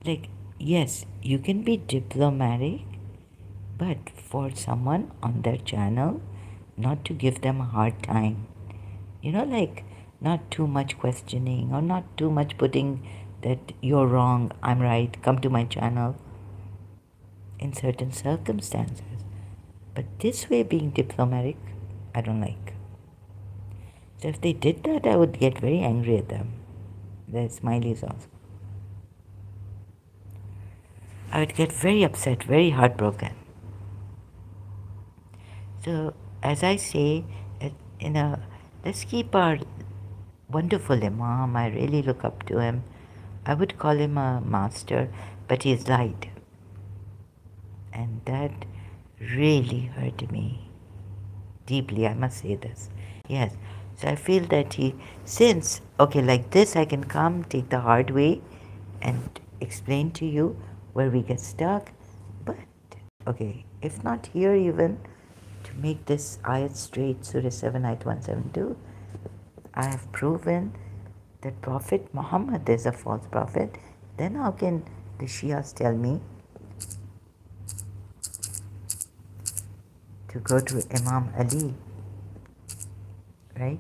Like, yes, you can be diplomatic, but for someone on their channel, not to give them a hard time. Like not too much questioning or not too much putting that you're wrong, I'm right, come to my channel in certain circumstances. But this way, being diplomatic, I don't like. So if they did that, I would get very angry at them. The Smileys also. I would get very upset, very heartbroken. So, as I say, let's keep our wonderful Imam. I really look up to him. I would call him a master, but he's lied. And that really hurt me deeply, I must say this. Yes. So I feel that since, okay, like this, I can come, take the hard way, and explain to you where we get stuck. But, okay, if not here even, to make this ayat straight, Surah 7, ayat 172, I have proven that Prophet Muhammad is a false prophet. Then how can the Shias tell me to go to Imam Ali, right?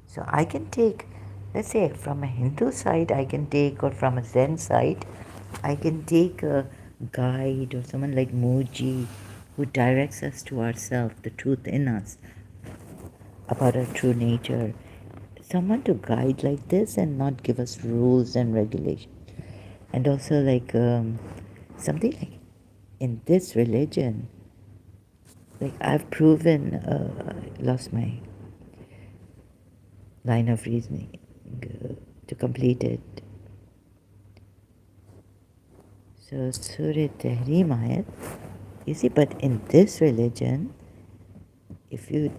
So I can take, let's say from a Hindu side, I can take, or from a Zen side, I can take a guide or someone like Muji who directs us to ourselves, the truth in us, about our true nature. Someone to guide like this and not give us rules and regulations. And also like something like in this religion, like I've proven, lost my line of reasoning to complete it. So Surah Tahrim ayat, you see, but in this religion, if you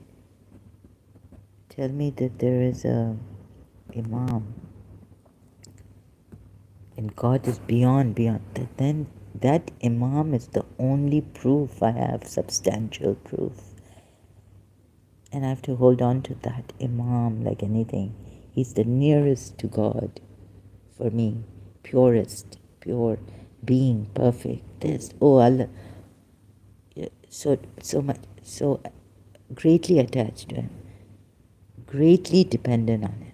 tell me that there is a Imam and God is beyond, then that Imam is the only proof I have, substantial proof. And I have to hold on to that Imam like anything. He's the nearest to God for me, purest, pure being, perfect. This, oh Allah, so much, so greatly attached to Him, greatly dependent on Him.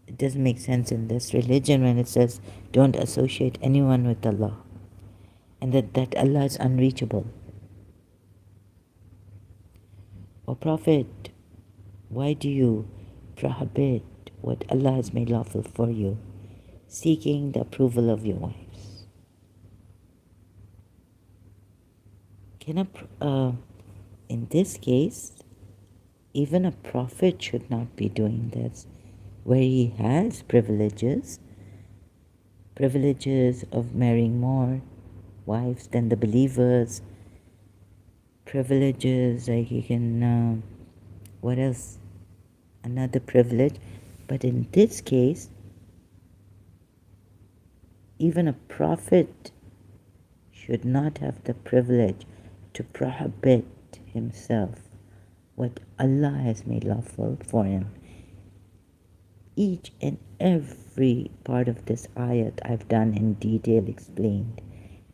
It doesn't make sense in this religion when it says don't associate anyone with Allah, and that Allah is unreachable. O Prophet, why do you prohibit what Allah has made lawful for you, seeking the approval of your wives? In this case, even a prophet should not be doing this, where he has privileges of marrying more wives than the believers, privileges like he can, what else? Another privilege. But in this case, even a prophet should not have the privilege to prohibit himself what Allah has made lawful for him. Each and every part of this ayat I've done in detail explained,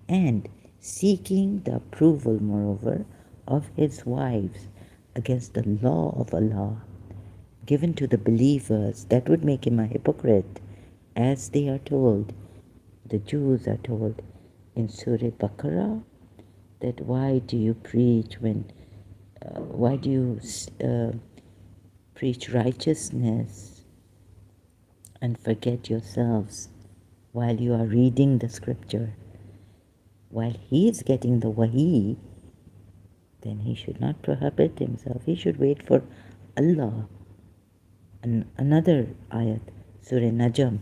and seeking the approval, moreover, of his wives against the law of Allah given to the believers. That would make him a hypocrite, as they are told, the Jews are told in Surah Baqarah, that why do you preach why do you preach righteousness and forget yourselves while you are reading the scripture? While he is getting the wahi then he should not prohibit himself. He should wait for Allah. Another ayat, Surah Najm,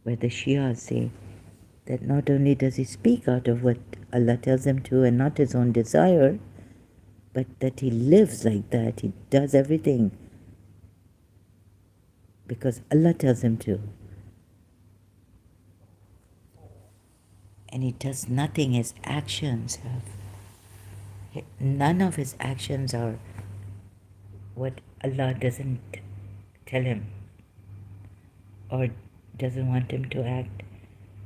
where the Shia say that not only does he speak out of what Allah tells him to and not his own desire, but that he lives like that. He does everything because Allah tells him to. And he does nothing. His actions have, none of his actions are what Allah doesn't tell him or doesn't want him to act.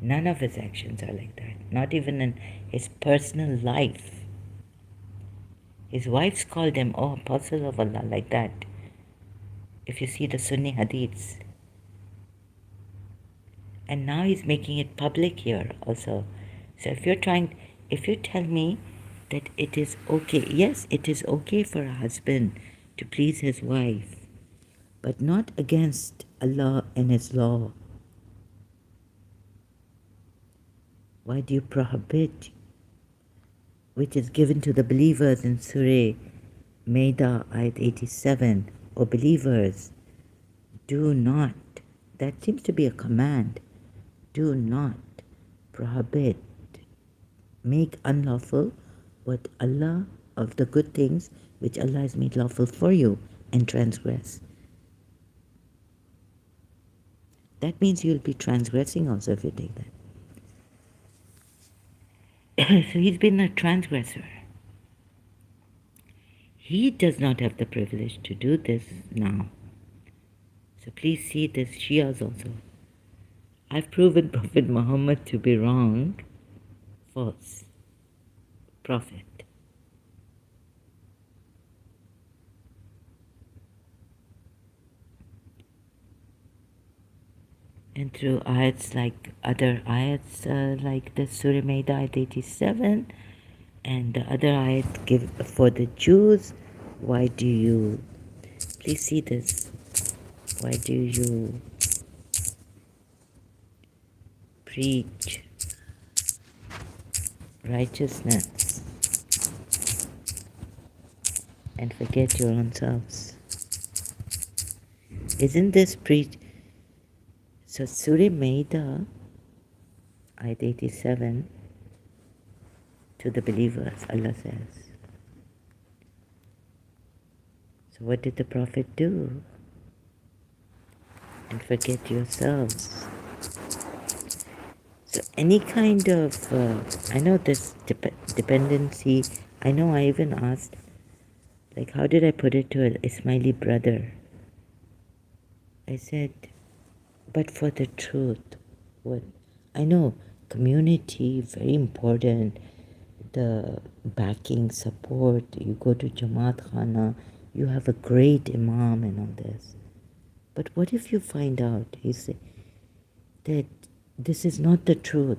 None of his actions are like that. Not even in his personal life. His wives called him, oh, apostle of Allah, like that. If you see the Sunni hadiths. And now he's making it public here also. So if you tell me that it is okay, yes, it is okay for a husband to please his wife, but not against Allah and His law. Why do you prohibit, which is given to the believers in Surah Maida, ayat 87, O believers, do not, that seems to be a command, do not prohibit, make unlawful what Allah, of the good things which Allah has made lawful for you, and transgress. That means you'll be transgressing also if you take that. So he's been a transgressor. He does not have the privilege to do this now. So please see this Shias also. I've proven Prophet Muhammad to be wrong, false prophet. And through ayats like other ayats like the Surah Maida ayat 87 and the other ayat give for the Jews, why do you, please see this, why do you preach righteousness and forget your own selves? Isn't this preach? So Surah Maida, ayat 87, to the believers, Allah says. So what did the Prophet do? And forget yourselves. So any kind of, I know this dependency, I know I even asked, like how did I put it to an Ismaili brother? I said, but for the truth, what I know, community, very important, the backing, support, you go to Jamaat Khana, you have a great Imam and all this. But what if you find out, he said, that this is not the truth?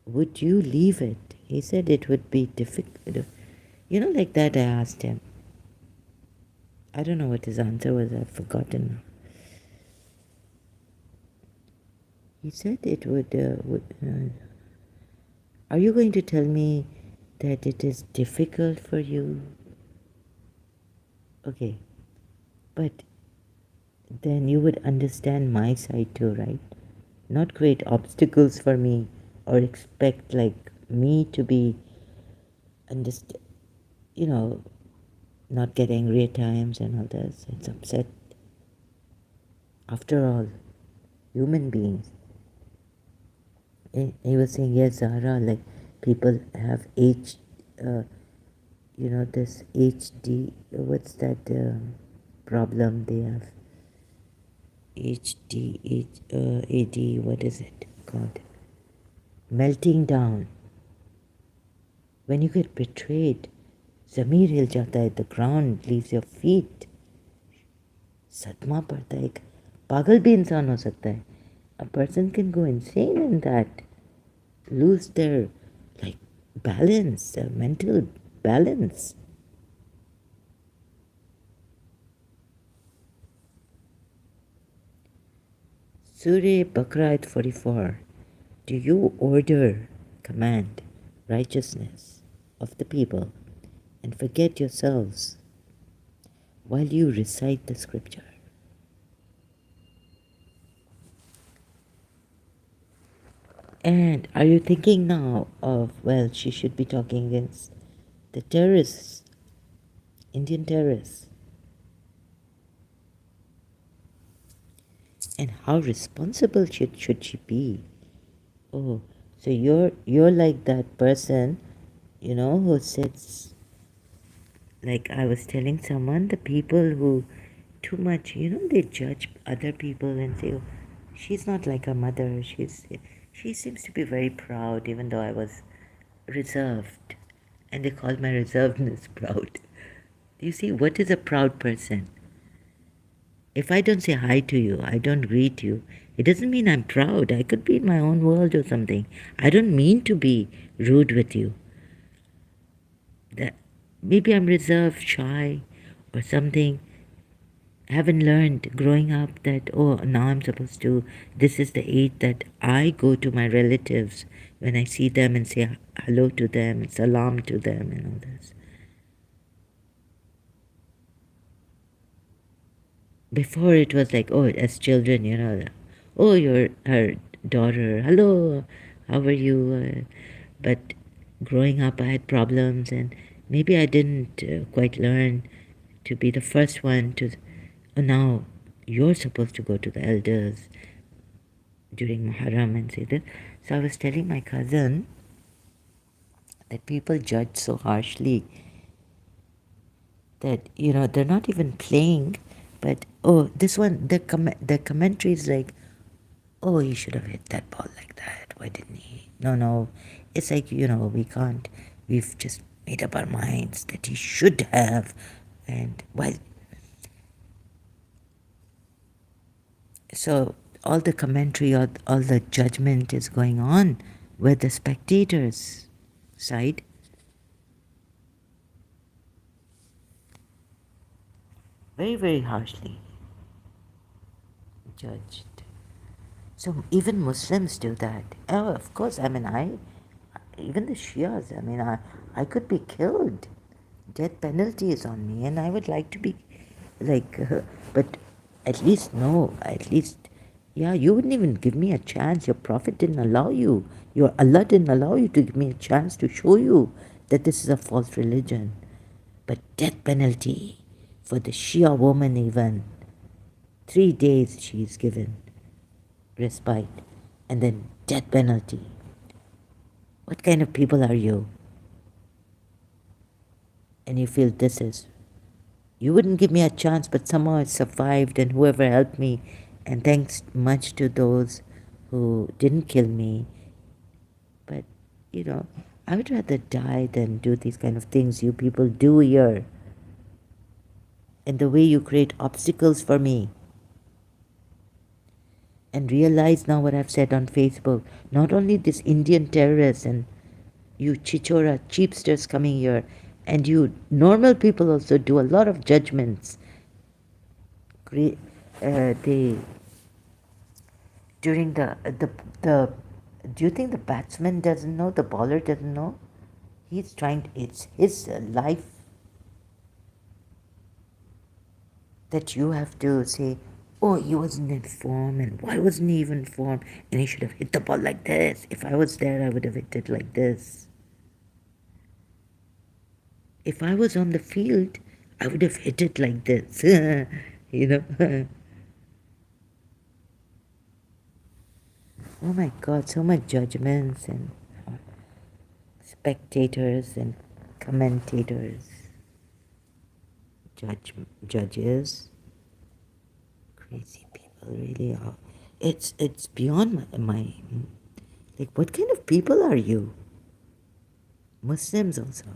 Would you leave it? He said it would be difficult. You know, like that I asked him. I don't know what his answer was, I've forgotten now. He said it would are you going to tell me that it is difficult for you? Okay, but then you would understand my side too, right? Not create obstacles for me or expect like me to be, not get angry at times and all this. It's upset. After all, human beings. He was saying, yes, Zahra, like people have this HD, what's that problem they have? AD, what is it called? Melting down. When you get betrayed, ज़मीर हिल जाता है, the ground leaves your feet. सदमा पड़ता है, एक पागल भी इंसान हो सकता है. A person can go insane in that, lose their balance, their mental balance. Surah Baqarah 44. Do you order, command, righteousness of the people and forget yourselves while you recite the scripture. And are you thinking now of, well, she should be talking against the terrorists, Indian terrorists? And how responsible should she be? Oh, so you're like that person, who sits, like I was telling someone, the people who too much, they judge other people and say, oh, she's not like her mother. She seems to be very proud, even though I was reserved. And they call my reservedness proud. You see, what is a proud person? If I don't say hi to you, I don't greet you, it doesn't mean I'm proud. I could be in my own world or something. I don't mean to be rude with you. That maybe I'm reserved, shy, or something. I haven't learned growing up that, oh, now I'm supposed to, this is the age that I go to my relatives when I see them and say hello to them, salam to them, and all this. Before it was like, oh, as children, oh, you're her daughter, hello, how are you? But growing up, I had problems, and maybe I didn't quite learn to be the first one to. Oh, now you're supposed to go to the elders during Muharram and say this. So I was telling my cousin that people judge so harshly that they're not even playing, but oh, this one, the commentary is like, oh, he should have hit that ball like that. Why didn't he? No. It's like, we can't. We've just made up our minds that he should have. And why? So all the commentary, all the judgment is going on with the spectators' side. Very, very harshly judged. So even Muslims do that. Oh, of course. I mean, even the Shias. I mean, I could be killed. Death penalty is on me, and I would like to be, like, but at least no. At least, yeah. You wouldn't even give me a chance. Your Prophet didn't allow you. Your Allah didn't allow you to give me a chance to show you that this is a false religion. But death penalty for the Shia woman, even 3 days she's given respite, and then death penalty. What kind of people are you? And you feel this is, you wouldn't give me a chance, but somehow I survived, and whoever helped me, and thanks much to those who didn't kill me. But I would rather die than do these kind of things you people do here, and the way you create obstacles for me. And realize now what I've said on Facebook. Not only this Indian terrorists and you chichora cheapsters coming here, and you normal people also do a lot of judgments. They during the do you think the batsman doesn't know, the bowler doesn't know? He's trying. It's his life that you have to say, oh, he wasn't informed, and why wasn't he even informed? And he should have hit the ball like this. If I was there, I would have hit it like this. If I was on the field, I would have hit it like this. Oh my God, so much judgments and spectators and commentators, judges, crazy people really are. It's beyond my like, what kind of people are you? Muslims also.